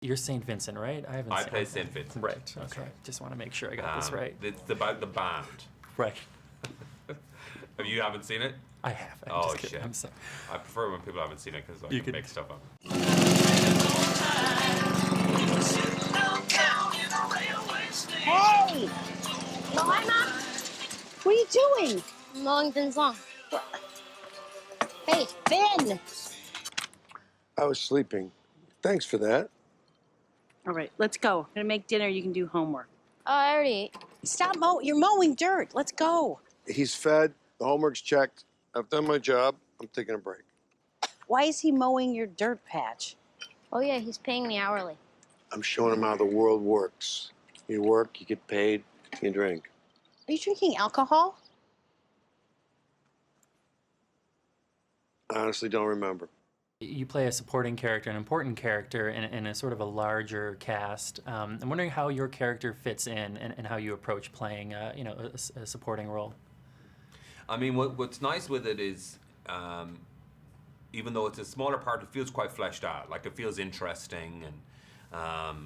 you're Saint Vincent, right? I play Saint Vincent. Right. That's Okay. right. Just want to make sure I got this right. It's about the band. Right. You haven't seen it? I have. I'm Oh, just kidding. shit. I'm sorry. I prefer when people haven't seen it because I You can can- make stuff up. Hey! Mama? What are you doing? I'm mowing Vin's lawn. Hey, Vin! I was sleeping. Thanks for that. All right, let's go. I'm gonna make dinner. You can do homework. Oh, I already ate. Stop mowing. You're mowing dirt. Let's go. He's fed. The homework's checked. I've done my job. I'm taking a break. Why is he mowing your dirt patch? Oh, yeah, he's paying me hourly. I'm showing him how the world works. You work, you get paid, you drink. Are you drinking alcohol? I honestly don't remember. You play a supporting character, an important character in a sort of a larger cast. I'm wondering how your character fits in and how you approach playing, a supporting role. I mean, what's nice with it is, even though it's a smaller part, it feels quite fleshed out. Like, it feels interesting, and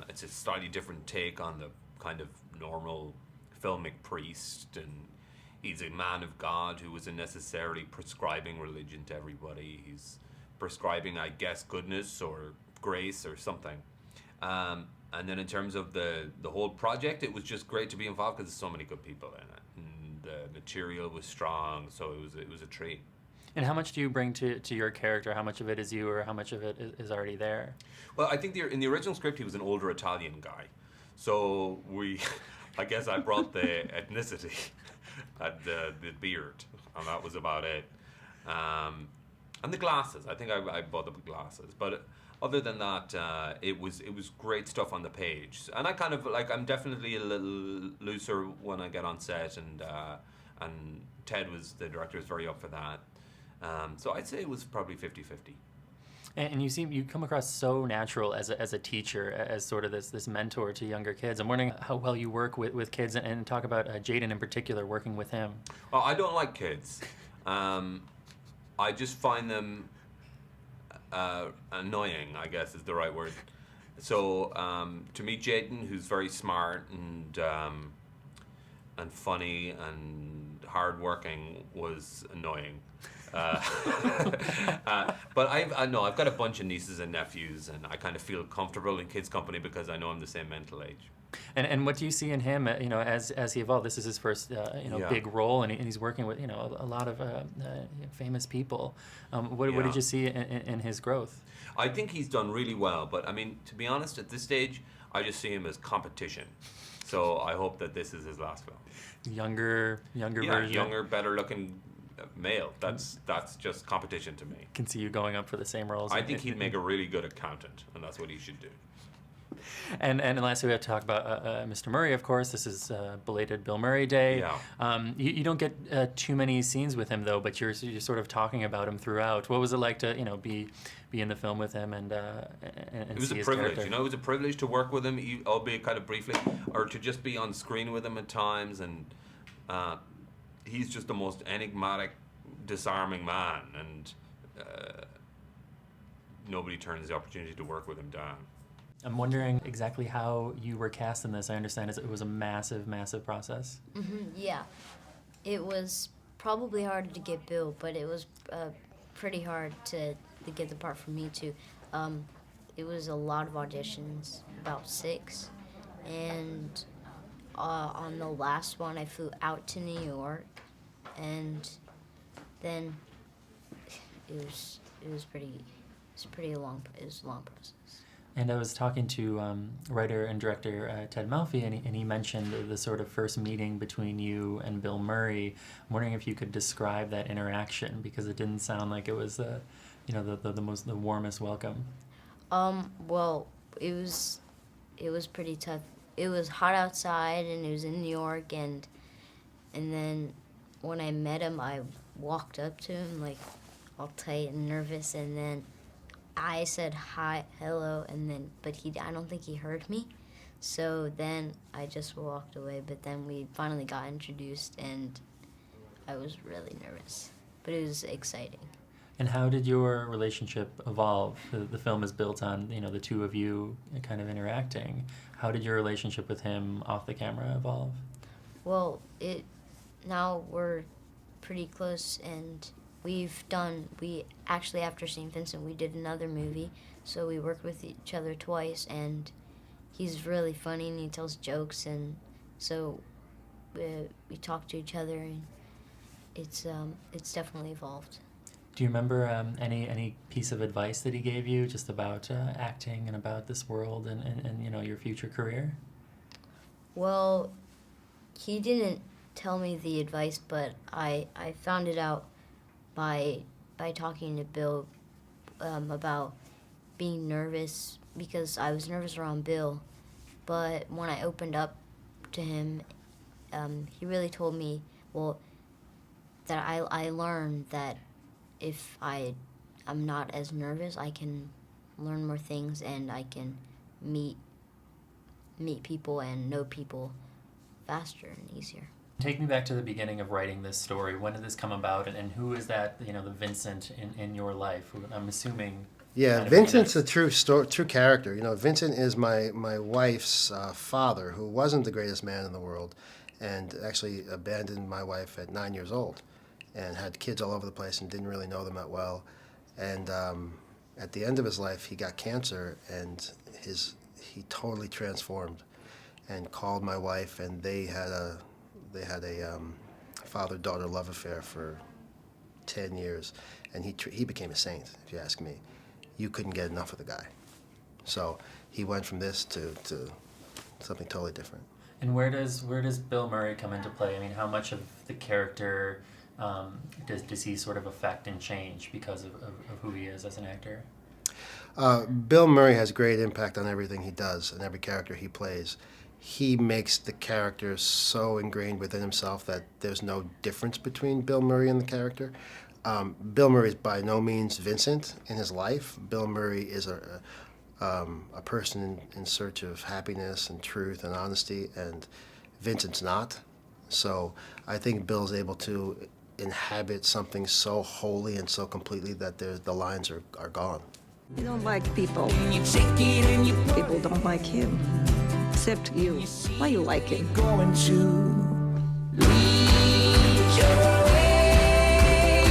it's a slightly different take on the kind of normal filmic priest, and he's a man of God who isn't necessarily prescribing religion to everybody. He's prescribing, I guess, goodness or grace or something. And then in terms of the whole project, it was just great to be involved because there's so many good people in it. And the material was strong, so it was a treat. And how much do you bring to your character? How much of it is you, or how much of it is already there? Well, I think in the original script, he was an older Italian guy. So I guess I brought the ethnicity and the beard, and that was about it. And the glasses. I think I bought the glasses. But other than that, it was great stuff on the page. And I kind of, I'm definitely a little looser when I get on set, and Ted, the director, was very up for that. So I'd say it was probably 50-50. And you come across so natural as a teacher, as sort of this mentor to younger kids. I'm wondering how well you work with kids, and talk about Jaden in particular, working with him. Well, I don't like kids. I just find them annoying, I guess is the right word. So to meet Jaden, who's very smart and funny and hardworking, was annoying. But I've got a bunch of nieces and nephews, and I kind of feel comfortable in kids' company because I know I'm the same mental age. And what do you see in him, as he evolved? This is his first, big role, and he's working with, a lot of famous people. What did you see in his growth? I think he's done really well, but I mean, to be honest, at this stage, I just see him as competition. So I hope that this is his last film. Younger version. Younger, better looking male. That's just competition to me. Can see you going up for the same roles. I think he'd make a really good accountant, and that's what he should do. And lastly, we have to talk about Mr. Murray, of course. This is belated Bill Murray Day. Yeah. You don't get too many scenes with him, though, but you're sort of talking about him throughout. What was it like to be in the film with him and it was see a his privilege. character? It was a privilege to work with him, albeit kind of briefly, or to just be on screen with him at times. And he's just the most enigmatic, disarming man, and nobody turns the opportunity to work with him down. I'm wondering exactly how you were cast in this. I understand it was a massive, massive process. Yeah. It was probably hard to get Bill, but it was pretty hard to get the part for me, too. It was a lot of auditions, about 6. And on the last one, I flew out to New York, and then it was a long process. And I was talking to writer and director Ted Melfi, and he mentioned the sort of first meeting between you and Bill Murray. I'm wondering if you could describe that interaction, because it didn't sound like it was the warmest welcome. Well, it was pretty tough. It was hot outside, and it was in New York, and then when I met him, I walked up to him all tight and nervous, and then I said hi, hello, but I don't think he heard me. So then I just walked away, but then we finally got introduced, and I was really nervous, but it was exciting. And how did your relationship evolve? The film is built on, the two of you kind of interacting. How did your relationship with him off the camera evolve? Well, now we're pretty close, and we actually, after seeing Vincent, we did another movie, so we worked with each other twice, and he's really funny, and he tells jokes, and so we talk to each other, and it's definitely evolved. Do you remember any piece of advice that he gave you just about acting and about this world and your future career? Well, he didn't tell me the advice, but I found it out by talking to Bill about being nervous, because I was nervous around Bill. But when I opened up to him, he really told me, that I learned that if I'm not as nervous, I can learn more things, and I can meet people and know people faster and easier. Take me back to the beginning of writing this story. When did this come about, and who is that, the Vincent in your life? I'm assuming... Yeah, Vincent's a true character. Vincent is my wife's father, who wasn't the greatest man in the world, and actually abandoned my wife at 9 years old, and had kids all over the place and didn't really know them that well. And at the end of his life, he got cancer, and he totally transformed, and called my wife, and they had a father-daughter love affair for 10 years, and he became a saint, if you ask me. You couldn't get enough of the guy. So he went from this to something totally different. And where does Bill Murray come into play? I mean, how much of the character does he sort of affect and change because of who he is as an actor? Bill Murray has great impact on everything he does and every character he plays. He makes the character so ingrained within himself that there's no difference between Bill Murray and the character. Bill Murray is by no means Vincent in his life. Bill Murray is a person in search of happiness and truth and honesty, and Vincent's not. So I think Bill's able to inhabit something so wholly and so completely that the lines are gone. You don't like people. People don't like him. Except you. Why you like him? Going to lead your way,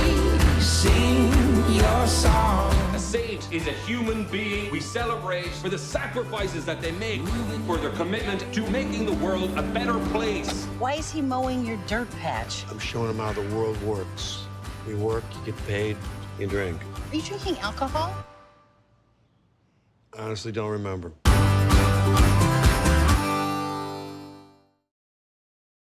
sing your song. A saint is a human being we celebrate for the sacrifices that they make, for their commitment to making the world a better place. Why is he mowing your dirt patch? I'm showing him how the world works. We work, you get paid, you drink. Are you drinking alcohol? I honestly don't remember.